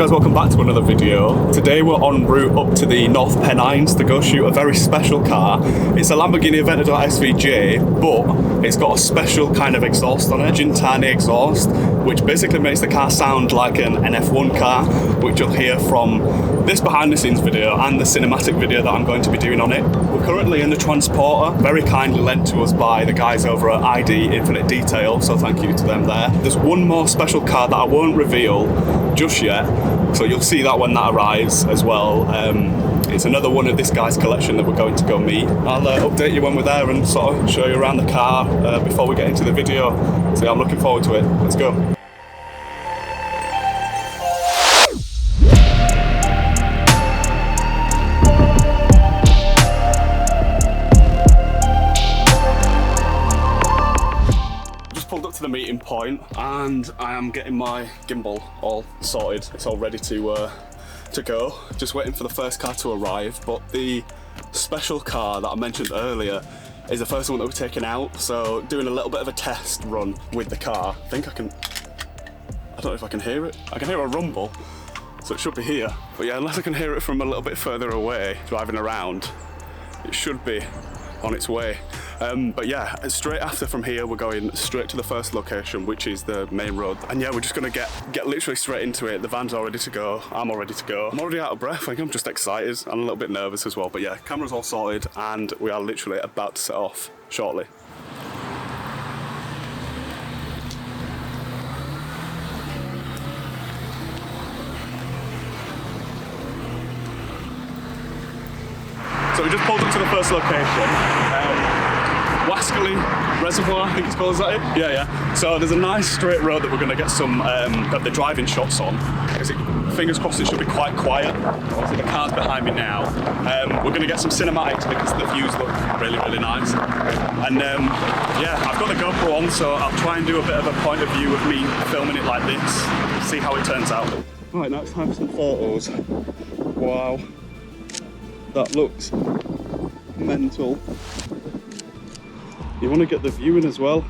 guys, welcome back to another video. Today we're en route up to the North Pennines to go shoot a very special car. It's a Lamborghini Aventador SVJ, but it's got a special kind of exhaust on it, Gintani exhaust, which basically makes the car sound like an F1 car, which you'll hear from this behind the scenes video and the cinematic video that I'm going to be doing on it. We're currently in the transporter, very kindly lent to us by the guys over at ID Infinite Detail, so thank you to them there. There's one more special car that I won't reveal just yet, so you'll see that when that arrives as well. It's another one of this guy's collection that we're going to go meet. I'll update you when we're there and sort of show you around the car before we get into the video. So yeah, I'm looking forward to it. Let's go. Pulled up to the meeting point and I am getting my gimbal all sorted. It's all ready to go. Just waiting for the first car to arrive, but the special car that I mentioned earlier is the first one that we're taking out, so doing a little bit of a test run with the car. I don't know if I can hear it. I can hear a rumble, so it should be here. But yeah, unless I can hear it from a little bit further away driving around, it should be on its way. But yeah, straight after from here we're going straight to the first location, which is the main road. And yeah, we're just gonna get literally straight into it. The van's all ready to go, I'm all ready to go. I'm already out of breath. I think I'm just excited and a little bit nervous as well. But yeah, camera's all sorted and we are literally about to set off shortly. So we just pulled up to the first location. Wascally Reservoir, I think it's called, is that it? Yeah. So there's a nice straight road that we're going to get some of the driving shots on. Fingers crossed it should be quite quiet. Obviously the car's behind me now. We're going to get some cinematics because the views look really, really nice. And yeah, I've got the GoPro on, so I'll try and do a bit of a point of view of me filming it like this, see how it turns out. Right, now it's time for some photos. Wow, that looks mental. You want to get the view in as well.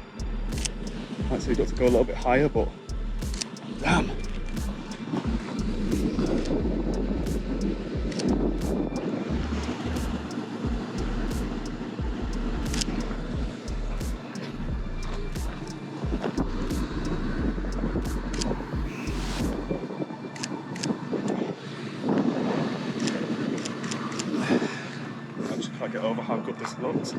Actually, you've got to go a little bit higher, but damn. I just can't get over how good this looks.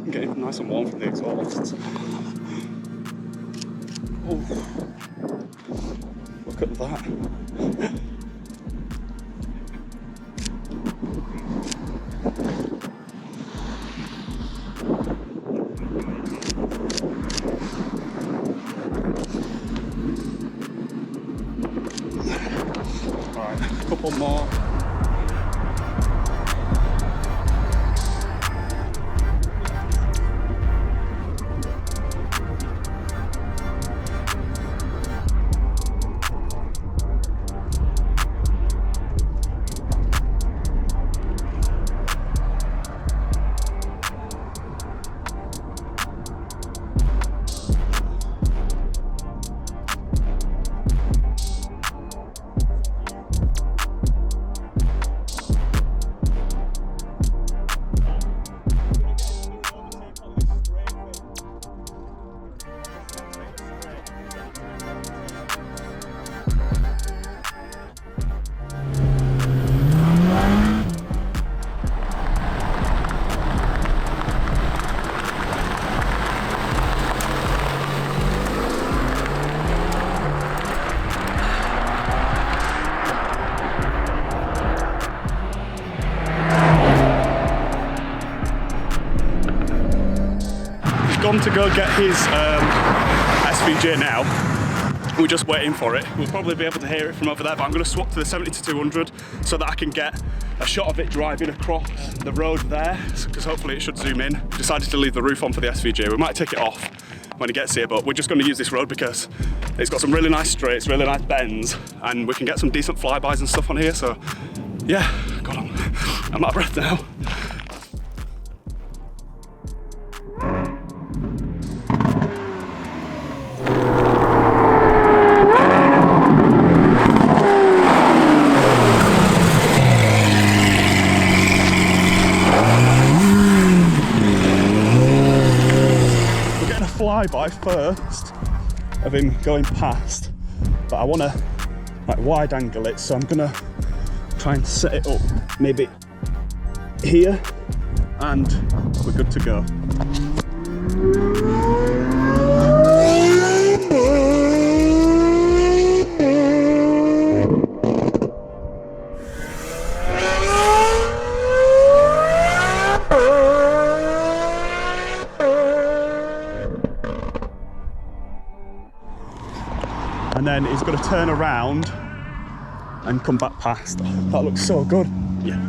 Getting nice and warm from the exhaust. Oh, look at that. Alright, a couple more. Gone to go get his SVJ now. We're just waiting for it. We'll probably be able to hear it from over there, but I'm going to swap to the 70-200 so that I can get a shot of it driving across the road there, because hopefully it should zoom in. Decided to leave the roof on for the SVJ. We might take it off when it gets here, but we're just going to use this road because it's got some really nice straights, really nice bends, and we can get some decent flybys and stuff on here. So yeah, God, I'm out of breath now. We're getting a flyby first of him going past, but I want to like wide angle it, so I'm gonna try and set it up maybe here, and we're good to go. And then he's going to turn around and come back past. That looks so good. Yeah.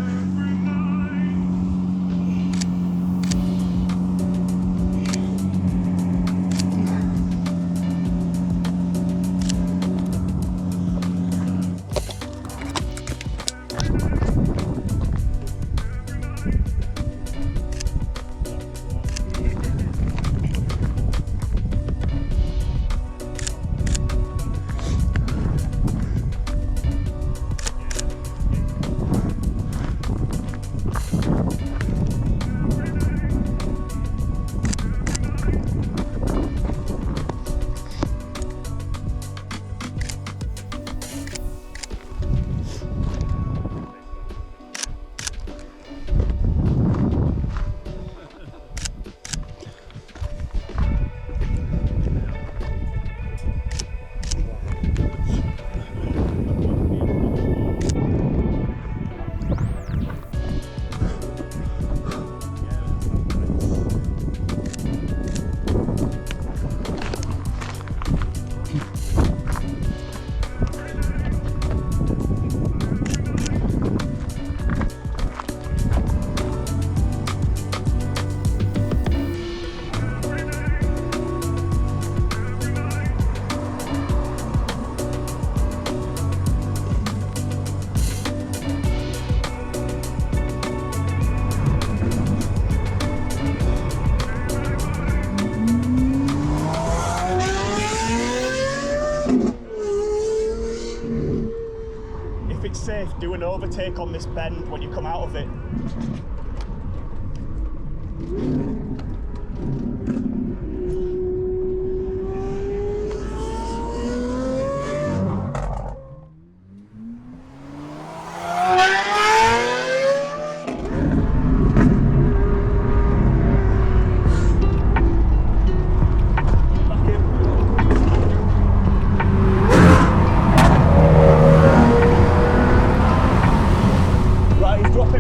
Safe, do an overtake on this bend when you come out of it.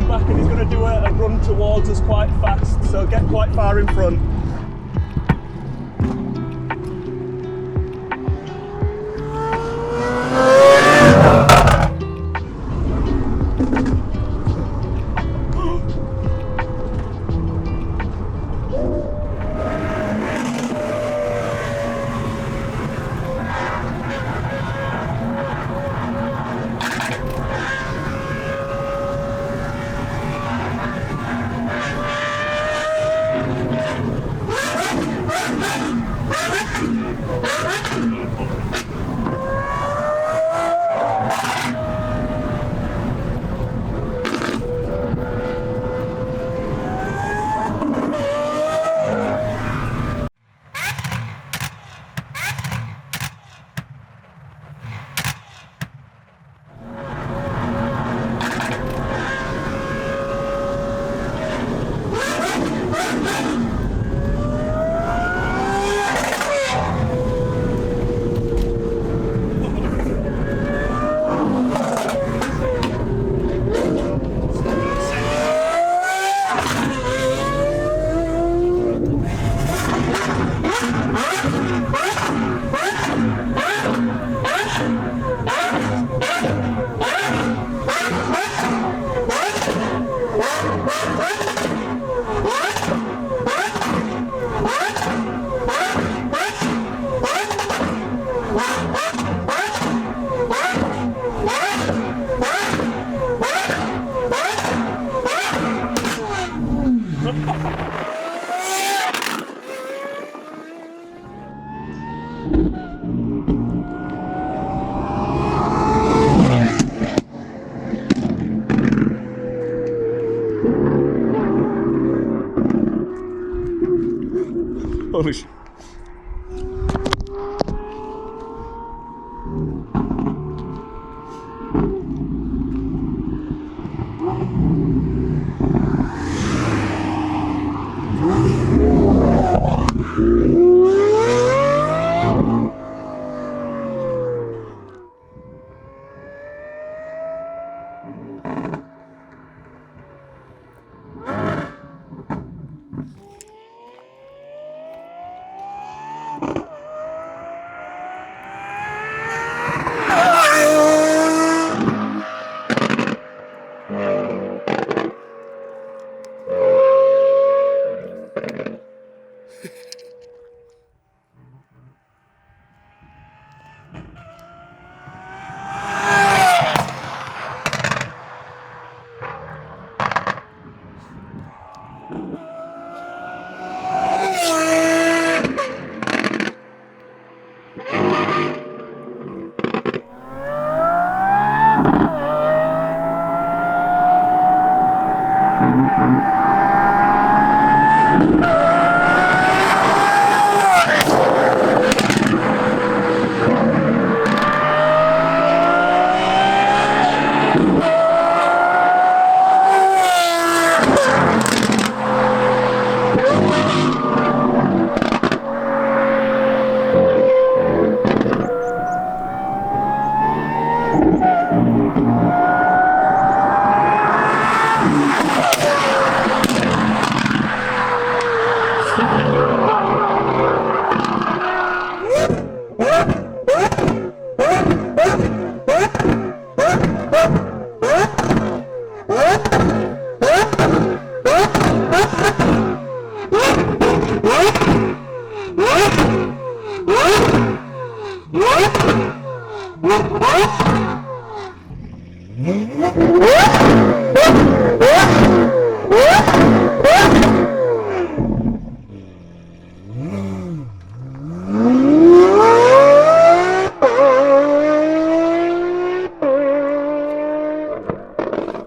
Back and he's going to do a Holy shit.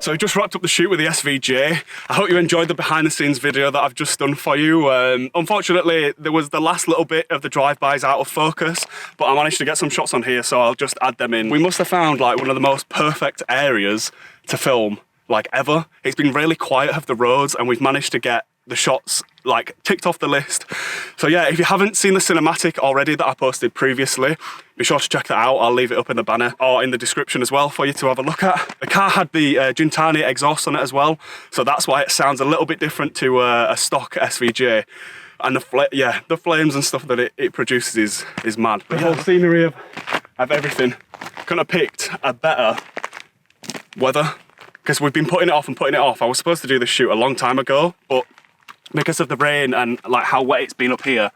So I just wrapped up the shoot with the SVJ. I hope you enjoyed the behind the scenes video that I've just done for you. Unfortunately, there was the last little bit of the drive-bys out of focus, but I managed to get some shots on here, so I'll just add them in. We must have found like one of the most perfect areas to film like ever. It's been really quiet of the roads and we've managed to get the shots like ticked off the list. So yeah, if you haven't seen the cinematic already that I posted previously, be sure to check that out. I'll leave it up in the banner or in the description as well for you to have a look at. The car had the Gintani exhaust on it as well, so that's why it sounds a little bit different to a stock SVJ. And the flames and stuff that it produces is mad. The whole scenery of everything. Couldn't have picked a better weather, because we've been putting it off and putting it off. I was supposed to do this shoot a long time ago, but because of the rain and like how wet it's been up here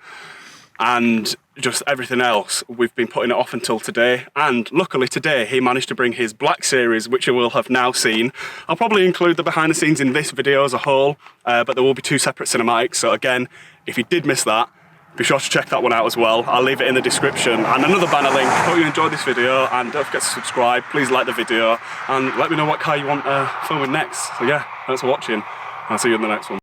and just everything else, we've been putting it off until today. And luckily today he managed to bring his Black Series, which you will have now seen. I'll probably include the behind the scenes in this video as a whole, but there will be two separate cinematics. So again, if you did miss that, be sure to check that one out as well. I'll leave it in the description and another banner link. Hope you enjoyed this video and don't forget to subscribe. Please like the video and let me know what car you want filming next. So yeah, thanks for watching. I'll see you in the next one.